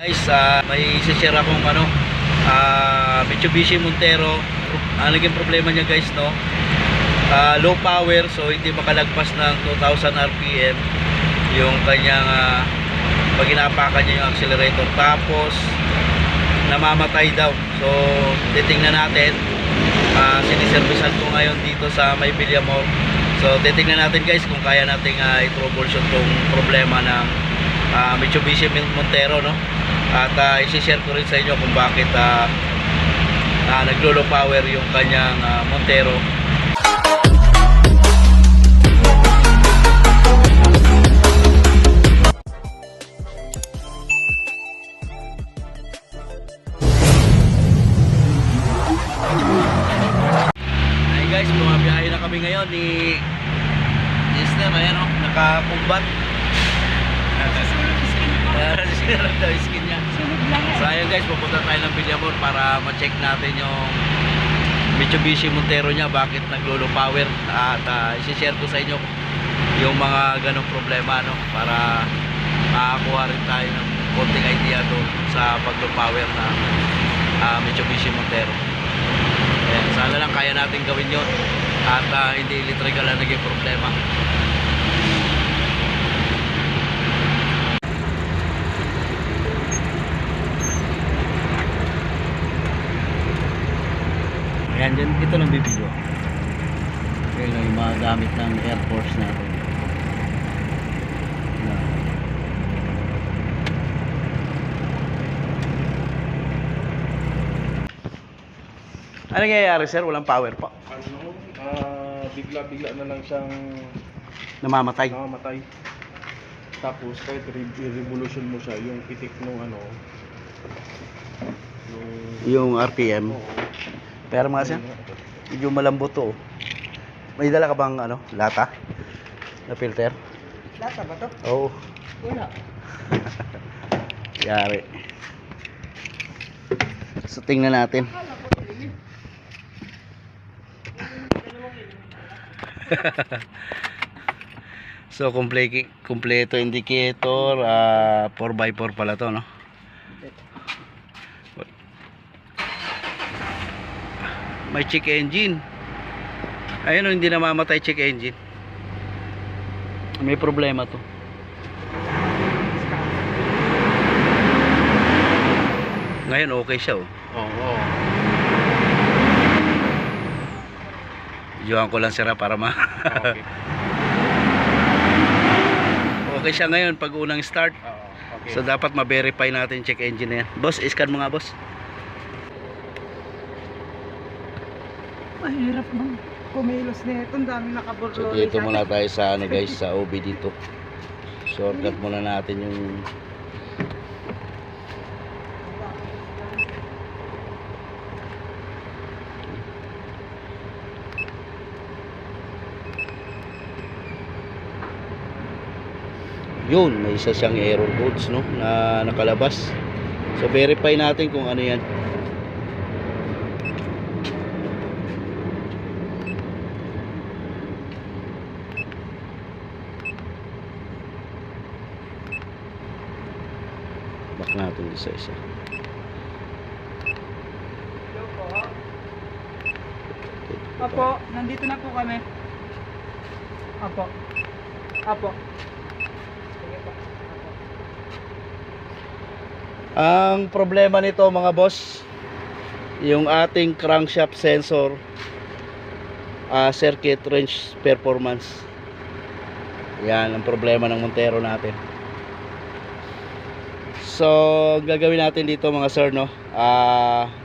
Guys, may isi-share akong Mitsubishi Montero. Naging problema niya guys, no? Low power, so hindi makalagpas ng 2000 RPM yung kanyang pag inapakan niya yung accelerator, tapos namamatay daw. So titingnan natin, siniservisan ko ngayon dito sa may Villamor. So titingnan natin guys kung kaya nating i-troubleshoot tong problema ng Mitsubishi Montero, no? At isi-share ko rin sa inyo kung bakit naglo-low power yung kanyang Montero. Hey guys, bumabiyahe na kami ngayon ni Mister. Ayan o, nakakumbat. Sinarap daw yung skin niya. So ayun guys, pupunta tayo ng Villamor para ma-check natin yung Mitsubishi Montero niya, bakit naglo-low power. At isi-share ko sa inyo yung mga ganong problema, no? Para makakuha rin tayo ng konting idea doon sa pag-low power ng Mitsubishi Montero. Ayan, sana lang kaya natin gawin yun at hindi electrical na naging problema. Ayan, dyan, ito lang bibidyo. Ayan yung mga gamit ng Air Force natin. Ano nangyayari sir? Walang power pa? Bigla-bigla na lang siyang Namamatay? namamatay. Tapos kahit revolution mo siya, yung pitik nung Yung RPM? Oo. Pero mga sir, medyo malambot to. May dala ka bang lata? Na filter? Lata ba to? Oo. Wala. Yari. So tingnan natin. So kompleto indicator, 4x4 pala to, no? May check engine. Ayun, hindi namamatay check engine. May problema to. Ngayon okay siya, oh. Oo. Iwan ko lang sira para Okay. Okay siya ngayon pag unang start. Okay. So dapat ma-verify natin check engine na yan. Boss, scan mo nga boss. Mahirap bang kumilos na ito. Ang daming nakaburlo. So dito muna tayo sa guys, sa OB dito. Shortcut muna natin yung yun, may isa siyang error codes, no, na nakalabas. So verify natin kung ano yan. Back natin isa-isa. Apo, nandito na po kami. Apo. Apo. Ang problema nito mga boss, yung ating crankshaft sensor, circuit range performance. Yan ang problema ng Montero natin. So gagawin natin dito mga sir, no,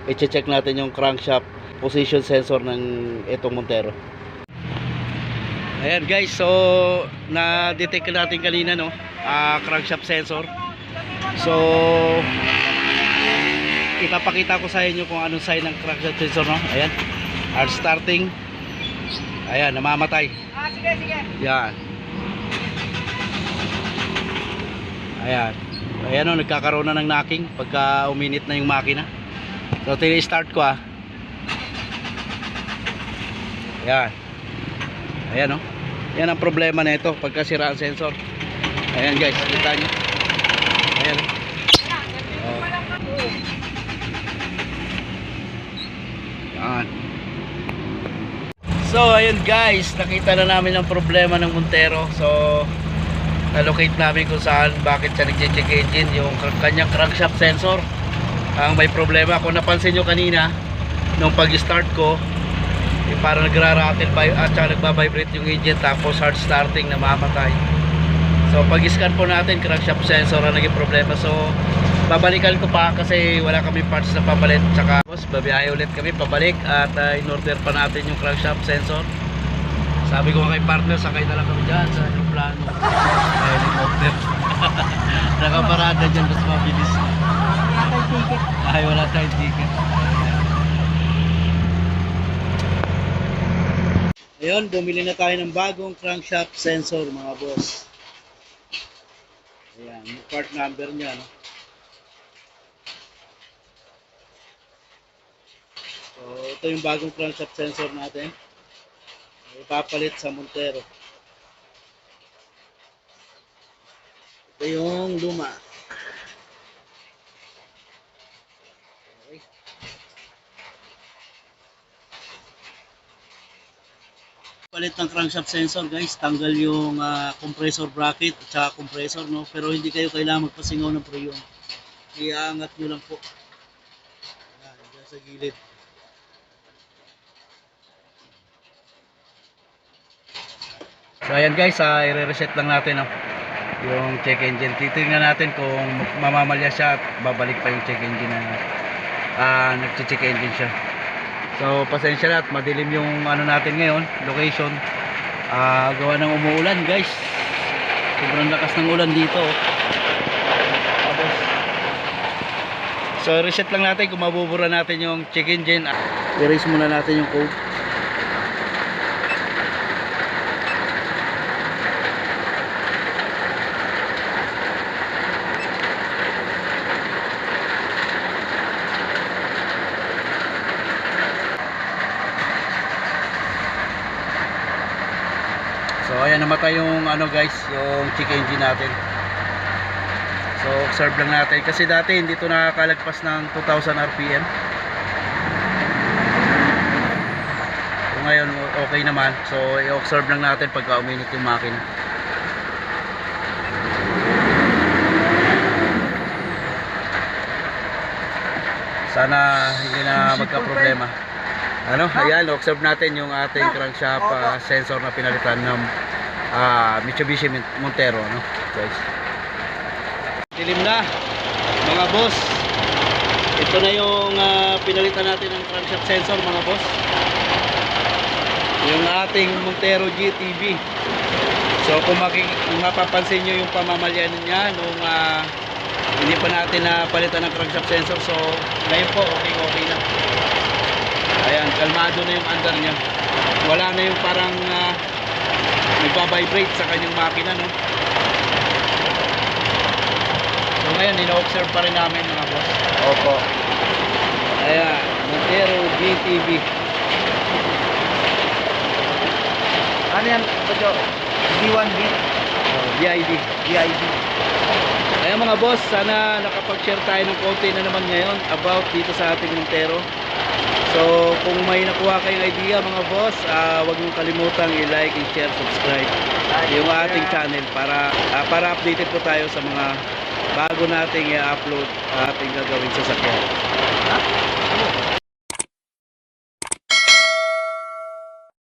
i-check natin yung crankshaft position sensor ng itong Montero. Ayan guys, so na-detect natin kanina, no, crankshaft sensor. So ipapakita ko sa inyo kung anong sign ng crankshaft sensor, no. Ayan, hard starting. Ayan, namamatay. Sige. Yan. Ayan. Ayan o, nagkakaroon na ng knocking pagka uminit na yung makina. So tini-start ko. Ayan. Ayan o. Yan ang problema na ito pagka sira ang sensor. Ayan guys, kita nyo. Ayan. So ayun guys, nakita na namin ang problema ng Montero. So allocate namin kung saan, bakit siya nag-check engine. Yung kanyang crankshaft sensor ang may problema. Kung napansin nyo kanina nung pag-start ko, parang nagra-rattle at saka nagbabibrate yung engine, tapos hard starting na mamatay. So pag-scan po natin, crankshaft sensor ang naging problema. So babalikan ko pa kasi wala kami parts na pabalit. Tsaka babiyahe ulit kami pabalik at in-order pa natin yung crankshaft sensor. Sabi ko kay partner, sakay na lang kami dyan sa yung plano. Helicopter. Nakaparada dyan, mas mabilis. Wala tayong ticket. Ayun, bumili na tayo ng bagong crankshaft sensor mga boss. Ayan, yung part number niya, no? So, ito yung bagong crankshaft sensor natin. Ipapalit sa Montero. Ito yung luma. Okay. Palit ng crankshaft sensor guys, tanggal yung compressor bracket at saka compressor, no? Pero hindi kayo kailangan magpasingaw ng preyon. Iaangat nyo lang po. Ayan, dyan sa gilid. So ayan guys, i-reset lang natin yung check engine. Titingnan natin kung mamamalya siya at babalik pa yung check engine na nag-check engine siya. So pasensya na at madilim yung ano natin ngayon, location. Gawa ng umuulan guys. Sobrang lakas ng ulan dito. Tapos, so reset lang natin kung mabubura natin yung check engine. I-erase muna natin yung code. So ayan, namatay yung ano guys, yung check engine natin. So observe lang natin kasi dati hindi ito nakakalagpas ng 2000 RPM. So ngayon okay naman. So i-observe lang natin pagka uminit yung makina. Sana hindi na magka-problema. Ano, ayan, observe natin yung ating crankshaft sensor na pinalitan ng Mitsubishi Montero, no, guys. Dilim na, mga boss. Ito na yung pinalitan natin ng crankshaft sensor, mga boss. Yung ating Montero GTB. So kung mapapansin nyo yung pamamalyan niya nung hindi pa natin palitan ng crankshaft sensor, so ngayon po okay na. Ayan, kalmado na yung under niya. Wala na yung parang nagbabibrate sa kanyang makina, no? So ngayon, ina-observe pa rin namin mga boss. Opo. Ayan, Montero GTB. Ano yan, Bajo? D1B? VID. Ayan mga boss, sana nakapag-share tayo ng konti na naman ngayon about dito sa ating Montero. So kung may nakuha kayong idea mga boss, huwag niyong kalimutang i-like, i-share, subscribe yung ating channel para updated po tayo sa mga bago nating i-upload ating gagawin sa sakyan.